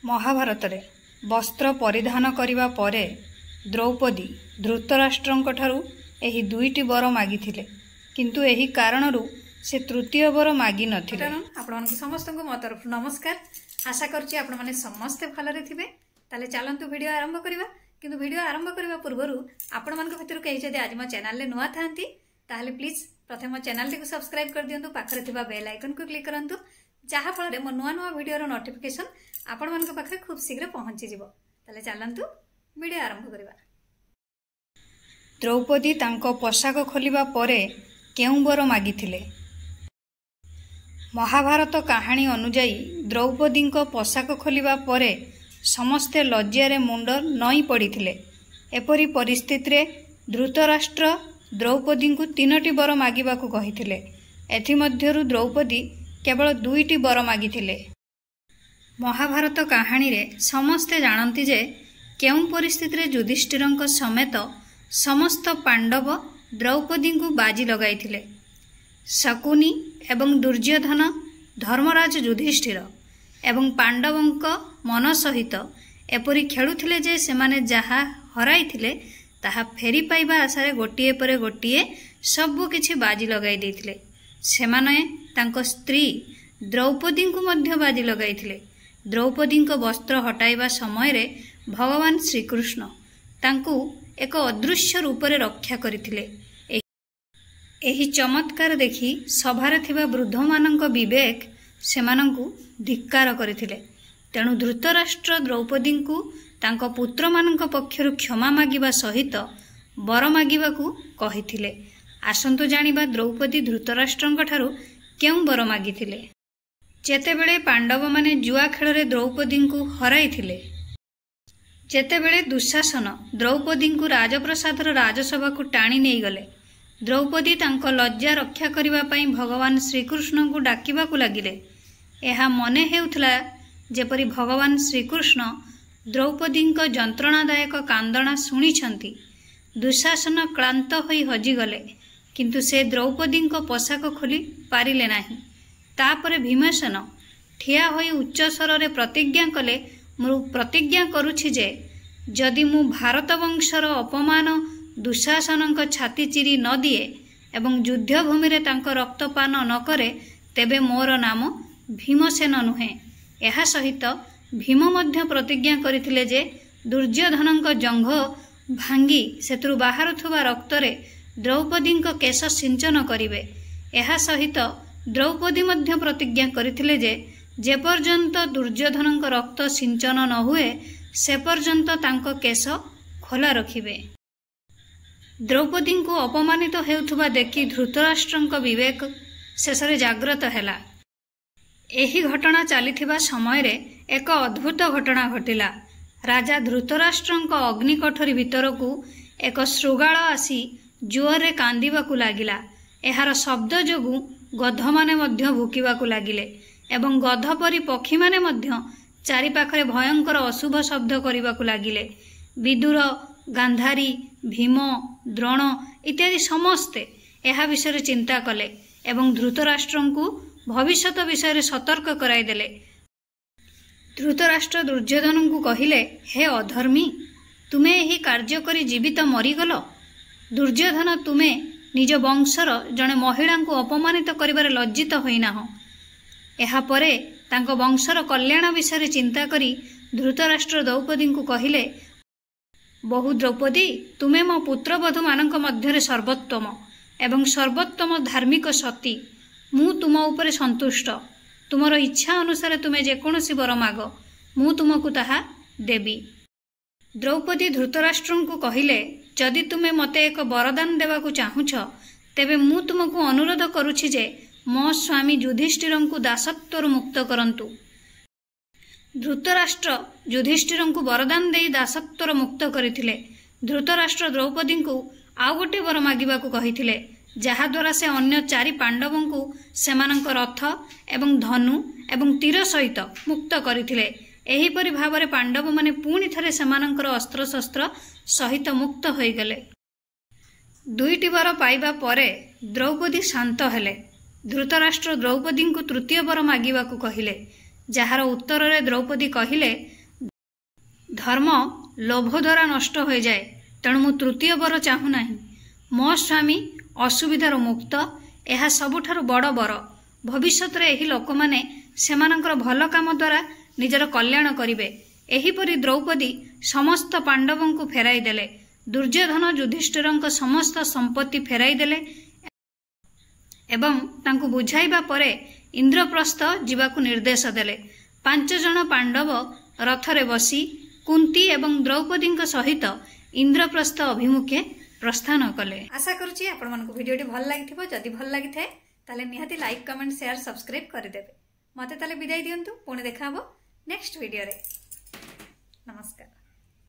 महाभारत वस्त्र परिधान करिवा परे द्रौपदी धृतराष्ट्रंकठारु एही दुईटी वर मागिथिले, किंतु एही कारणरू से तृतीय वर मागी नथिले। आपनको समस्तको मो तरफ नमस्कार। आशा करछि आपण माने समस्ते भलरे थिबे। ताले चलंतु वीडियो आरंभ करिवा। किंतु वीडियो आरंभ करबा पूर्वरु आपण मानक भितर कहि जदि आज मो चैनल ले नुवा थांती ताले प्लीज प्रथम चैनल को सब्सक्राइब कर दियंतु, पाखरे थिबा बेल आइकन को क्लिक करंतु, जहा फल मो नुवा नुवा वीडियो रो नोटिफिकेशन आपण मानक पाखरे खूब शीघ्र पहुंची जिवो। ताले चलंतु वीडियो आरंभ करिवा। द्रौपदी तांको पोशाक खोलिबा परे केउ वर मागिथिले? महाभारत कहानी अनुजाई द्रौपदी पोशाक खोलिबा परे समस्ते लज्जारे मुंड नई पड़िथिले। एपरी परिस्थिति रे धृतराष्ट्र द्रौपदी को तीनोटी वर मागिबाकू कहिथिले। एथिमध्यरु द्रौपदी केवल दुईटी वर मागिथिले। महाभारत कहानी रे समस्ते जानती जे केउ परिस्थिति रे युधिष्ठिरंक समेत समस्त पांडव द्रौपदी को बाजी लगाइथिले। शकुनी एवं दुर्योधन, धर्मराज युधिष्ठिर एवं पांडवंक मन सहित एपरी खेलुथिले जे सेमाने जहा हराइथिले ताहा फेरी पाइबा आशारे गोटिए परे गोटिए सबु किछि बाजी लगाई देथिले। सेमाने तांको स्त्री द्रौपदी को मध्य बाजी लगाइथिले। द्रौपदी को वस्त्र हटाइबा समय रे भगवान श्रीकृष्ण तांको एक अदृश्य रूप रे रक्षा करिथिले। एही चमत्कार देखि सभारे थिबा वृद्ध मानक विवेक सेमानंकु धिक्कार करिथिले। तेणु धृतराष्ट्र द्रौपदी को तांको पुत्र मानक पक्षरु क्षमा मागिबा सहित वर मागिबाकू कहिथिले। आसंतु जानिबा द्रौपदी धृतराष्ट्रंक ठारू केउ वर मागिथिले। जेतेबेले पांडव माने जुआ खेल रे द्रौपदी को हराइथिले, जेतेबेले दुशासन द्रौपदी को राजप्रसादर राजसभा को टाणी नहीं गले, द्रौपदी तांको लज्जा रक्षा करिबा पई भगवान श्रीकृष्ण को डाकिबाकू लागिले। एहा मने हेउथला जेपरी भगवान श्रीकृष्ण द्रौपदी को जंत्रणादायक कांदणा शुणिछंती। दुशासन क्लांत होई हजिगले, किंतु से द्रौपदी को पोशाक खोली पारिले नाही। तापरे भीमसेन ठिया होई उच्च स्वरे प्रतिज्ञा कले, मु प्रतिज्ञा करुछि जे जदि मु भारत वंशर अपमान दुशासनक छाती चिरी न दिए एवं युद्धभूमि रे तांको रक्तपान न करे तेबे मोर नाम भीमसेन नुहे। एहा सहित भीम मध्य प्रतिज्ञा करिथिले जे दुर्योधनक जंघ भांगी सेतरु बाहारुथुबा रक्तरे द्रौपदी केश सिंचन करिवे। एहा सहित द्रौपदी मध्य प्रतिज्ञा करिथिले जे पर्यंत दुर्योधनक रक्त सिंचन न हुए से पर्यंत तांको केश खोला रखिबे। द्रौपदी को अपमानित हेउथुबा देखि धृतराष्ट्रंक विवेक शेषरे जाग्रत हैला। एही घटना चलीथिबा समय रे एक अद्भुत घटना घटिला। राजा धृतराष्ट्रंक अग्निकोठरी भितरकू एक शृगाल आसी जोरे कांदिबाकू लागिला। एहार शब्द जोगु गध माने मध्य भुकिबाकू लागिले एवं गध परी पक्षी माने मध्य चारि पाखरे भयंकर अशुभ शब्द करिबाकू लागिले। विदुर, गांधारी, भीम, द्रोण इत्यादि समस्ते एहा विषय चिंता कले एवं धृतराष्ट्रंकु भविष्यत विषय सतर्क कराई देले। धृतराष्ट्र दुर्योधन को कहिले, हे अधर्मी, तुमे एही कार्य करी जीवित मरीगल। दुर्योधन, तुमे निज वंशर जने महिला को अपमानित करिबारे लज्जित होइनाह। एहा परे तांको वंशर कल्याण विषय चिंता करी धृतराष्ट्र द्रौपदी को कहिले, बहु द्रौपदी, तुमे मो पुत्रवधू मानक मध्यरे सर्वोत्तम एवं सर्वोत्तम धार्मिक सती। मु तुम उपरे संतुष्ट। तुमर इच्छा अनुसार तुमे जेकोसी वर माग, मु तुमको ताहा देबी। द्रौपदी धृतराष्ट्र को कहिले, जदि तुमे मते एक वरदान देवाकू चाहुछ तेबे मु तुमको अनुरोध करुछि जे मो स्वामी युधिष्ठिर को दासत्वर मुक्त करंतु। धृतराष्ट्र युधिष्ठिर को वरदान देई दासत्वर मुक्त करिथिले। धृतराष्ट्र द्रौपदी को आउ गोटे वर मागिबाकू कहिथिले, जहा द्वारा से अन्य चारि पांडवों को सेमानंक रथ एवं धनु एवं तीर सहित मुक्त करिथिले। एहीपरि भावरे पांडव माने पुणी थरे सेमानंकर अस्त्र शस्त्र सहित मुक्त होई गले। दुईटी वर पाइबा परे द्रौपदी शांत हेले। धृतराष्ट्र द्रौपदी को तृतीय वर मागिबाकू कहिले, ଯାହାର ଉତ୍ତରରେ ଦ୍ରୌପଦୀ କହିଲେ, ଧର୍ମ ଲୋଭ ଦ୍ୱାରା ନଷ୍ଟ ହୋଇଯାଏ, ତେଣୁ ମୁଁ ତୃତୀୟ ବର ଚାହୁଁନାହିଁ। ମୋ ସ୍ୱାମୀ ଅସୁବିଧାରୁ ମୁକ୍ତ, ଏହା ସବୁଠାରୁ ବଡ଼ ବର। ଭବିଷ୍ୟତରେ ଏହି ଲୋକମାନେ ସେମାନଙ୍କର ଭଲ କାମ ଦ୍ୱାରା ନିଜର କଲ୍ୟାଣ କରିବେ। ଏହିପରି ଦ୍ରୌପଦୀ ସମସ୍ତ ପାଣ୍ଡବଙ୍କୁ ଫେରାଇ ଦେଲେ। ଦୁର୍ଯ୍ୟୋଧନ ଯୁଧିଷ୍ଠିରଙ୍କ ସମସ୍ତ ସମ୍ପତ୍ତି ଫେରାଇ ଦେଲେ ଏବଂ ତାଙ୍କୁ ବୁଝାଇବା ପରେ ଇନ୍ଦ୍ରପ୍ରସ୍ଥ ଯିବାକୁ ନିର୍ଦ୍ଦେଶ ଦେଲେ। 5 ଜଣ ପାଣ୍ଡବ ରଥରେ ବସି କୁନ୍ତି ଏବଂ ଦ୍ରୌପଦୀଙ୍କ ସହିତ ଇନ୍ଦ୍ରପ୍ରସ୍ଥ ଅଭିମୁଖେ ପ୍ରସ୍ଥାନ କଲେ। आशा करुच्ची आपको भिडियोटी भल लगी जदि भल लगी थाए ताले निहाती लाइक कमेंट शेयर सब्सक्राइब करदेवे। मते ताले विदाई दियंतु, पुणी देखा हबो नेक्स्ट वीडियो रे। नमस्कार।